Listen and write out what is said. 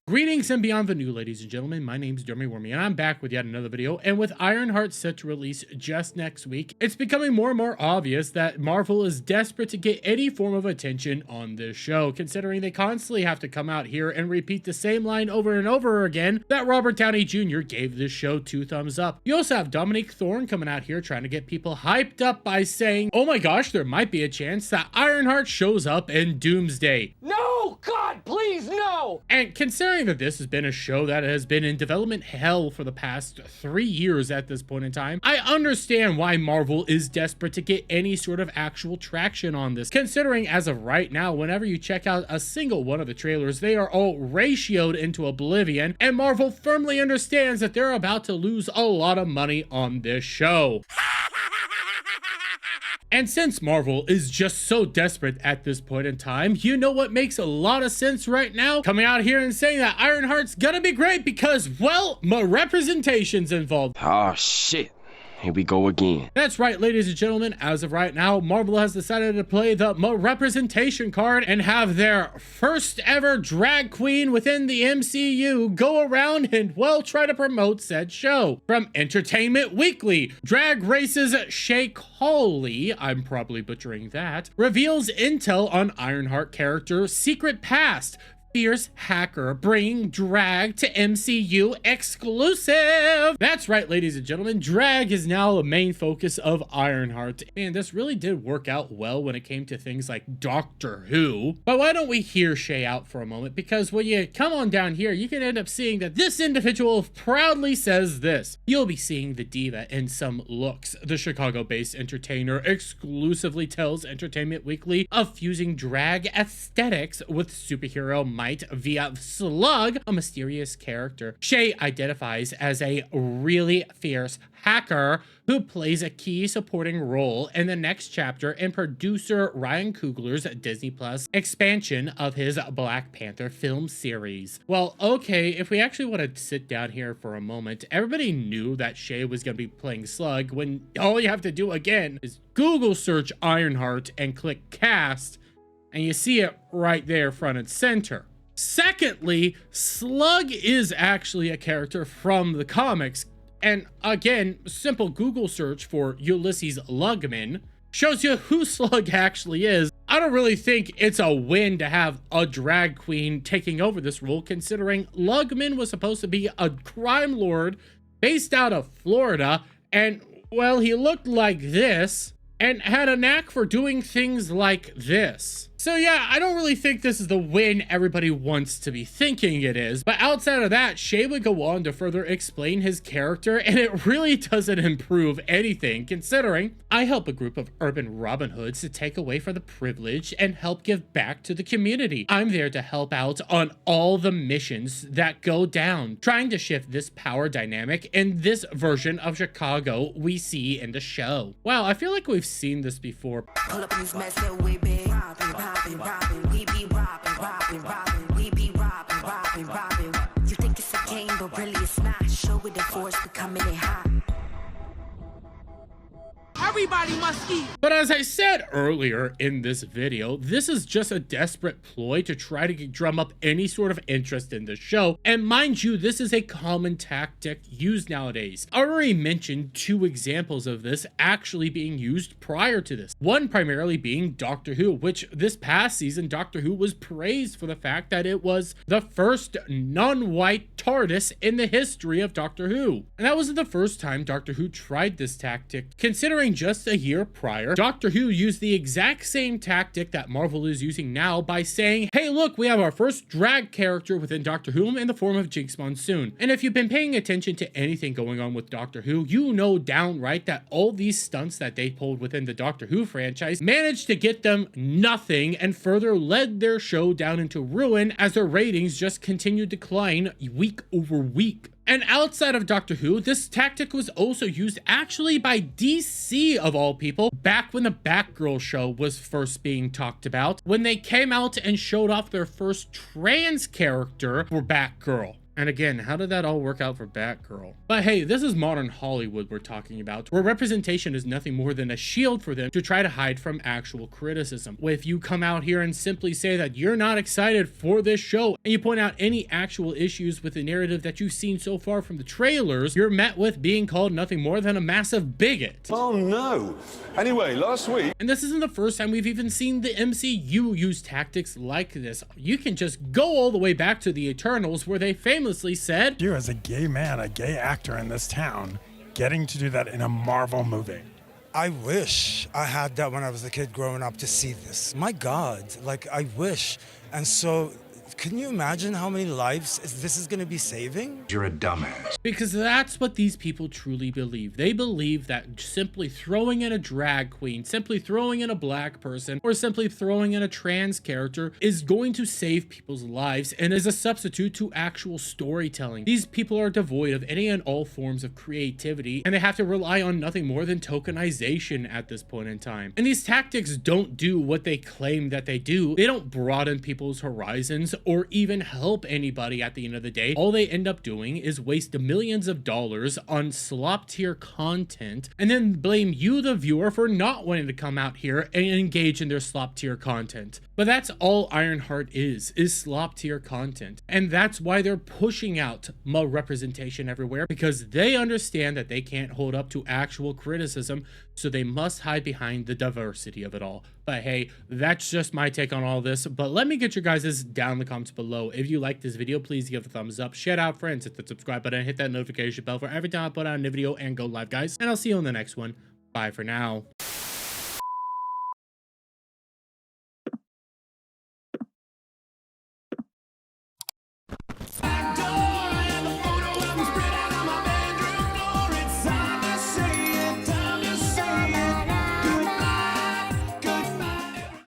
Greetings and bienvenue, ladies and gentlemen. My name's Jeremy Wormy, and I'm back with yet another video. And with Ironheart set to release just next week, it's becoming more and more obvious that Marvel is desperate to get any form of attention on this show, considering they constantly have to come out here and repeat the same line over and over again that Robert Downey Jr. gave this show 2 thumbs up. You also have Dominique Thorne coming out here trying to get people hyped up by saying, oh my gosh, there might be a chance that Ironheart shows up in Doomsday. No! God, please, no! And considering that this has been a show that has been in development hell for the past 3 years at this point in time, I understand why Marvel is desperate to get any sort of actual traction on this, considering as of right now, whenever you check out a single one of the trailers, they are all ratioed into oblivion, and Marvel firmly understands that they're about to lose a lot of money on this show. And since Marvel is just so desperate at this point in time, you know what makes a lot of sense right now? Coming out here and saying that Ironheart's gonna be great because, well, my representation's involved. Oh, shit. Here we go again. That's right, ladies and gentlemen. As of right now, Marvel has decided to play the representation card and have their first ever drag queen within the MCU go around and, well, try to promote said show. From Entertainment Weekly, Drag Race's Shay Hawley, I'm probably butchering that, reveals intel on Ironheart character Secret Past. Fierce hacker bringing drag to MCU exclusive. That's right, ladies and gentlemen, drag is now the main focus of Ironheart, and this really did work out well when it came to things like Doctor Who. But why don't we hear Shay out for a moment, because when you come on down here, you can end up seeing that this individual proudly says this. You'll be seeing the diva in some looks. The Chicago-based entertainer exclusively tells Entertainment Weekly of fusing drag aesthetics with superhero might via Slug, a mysterious character. Shay identifies as a really fierce hacker who plays a key supporting role in the next chapter in producer Ryan Coogler's Disney Plus expansion of his Black Panther film series. Well, okay, if we actually want to sit down here for a moment, everybody knew that Shay was going to be playing Slug when all you have to do again is Google search Ironheart and click cast, and you see it right there front and center. Secondly, Slug is actually a character from the comics, and again, simple Google search for Ulysses Lugman shows you who Slug actually is. I don't really think it's a win to have a drag queen taking over this role, considering Lugman was supposed to be a crime lord based out of Florida, and, well, he looked like this and had a knack for doing things like this. So yeah, I don't really think this is the win everybody wants to be thinking it is, but outside of that, Shay would go on to further explain his character, and it really doesn't improve anything, considering I help a group of urban Robin Hoods to take away from the privilege and help give back to the community. I'm there to help out on all the missions that go down, trying to shift this power dynamic in this version of Chicago we see in the show. Wow, I feel like we've seen this before. Pull up in this mess that we been robbing, we be robbing, we be robbing. You think it's a game, but really it's not. Show with the force, we coming in hot. Everybody must eat! But as I said earlier in this video, this is just a desperate ploy to try to drum up any sort of interest in the show. And mind you, this is a common tactic used nowadays. I already mentioned 2 examples of this actually being used prior to this. One primarily being Doctor Who, which this past season, Doctor Who was praised for the fact that it was the first non-white TARDIS in the history of Doctor Who. And that wasn't the first time Doctor Who tried this tactic, considering just a year prior, Doctor Who used the exact same tactic that Marvel is using now by saying, hey look, we have our first drag character within Doctor Who in the form of Jinx Monsoon. And if you've been paying attention to anything going on with Doctor Who, you know downright that all these stunts that they pulled within the Doctor Who franchise managed to get them nothing and further led their show down into ruin as their ratings just continued to decline week over week. And outside of Doctor Who, this tactic was also used actually by DC of all people back when the Batgirl show was first being talked about, when they came out and showed off their first trans character for Batgirl. And again, how did that all work out for Batgirl? But hey, this is modern Hollywood we're talking about, where representation is nothing more than a shield for them to try to hide from actual criticism. If you come out here and simply say that you're not excited for this show, and you point out any actual issues with the narrative that you've seen so far from the trailers, you're met with being called nothing more than a massive bigot. Oh no. Anyway, last week... And this isn't the first time we've even seen the MCU use tactics like this. You can just go all the way back to the Eternals, where they famously said, You as a gay man, a gay actor in this town, getting to do that in a Marvel movie. I wish I had that when I was a kid growing up to see this. My God, like I wish. And so, can you imagine how many lives this is going to be saving? You're a dumbass. Because that's what these people truly believe. They believe that simply throwing in a drag queen, simply throwing in a black person, or simply throwing in a trans character is going to save people's lives and is a substitute to actual storytelling. These people are devoid of any and all forms of creativity, and they have to rely on nothing more than tokenization at this point in time. And these tactics don't do what they claim that they do. They don't broaden people's horizons or even help anybody at the end of the day. All they end up doing is waste millions of dollars on slop tier content and then blame you, the viewer, for not wanting to come out here and engage in their slop tier content. But that's all Ironheart is slop tier content. And that's why they're pushing out more representation everywhere, because they understand that they can't hold up to actual criticism, so they must hide behind the diversity of it all. But hey, that's just my take on all this. But let me get your guys' down in the comments below. If you like this video, please give it a thumbs up, share it out friends, hit the subscribe button, hit that notification bell for every time I put out a new video and go live, guys. And I'll see you on the next one. Bye for now.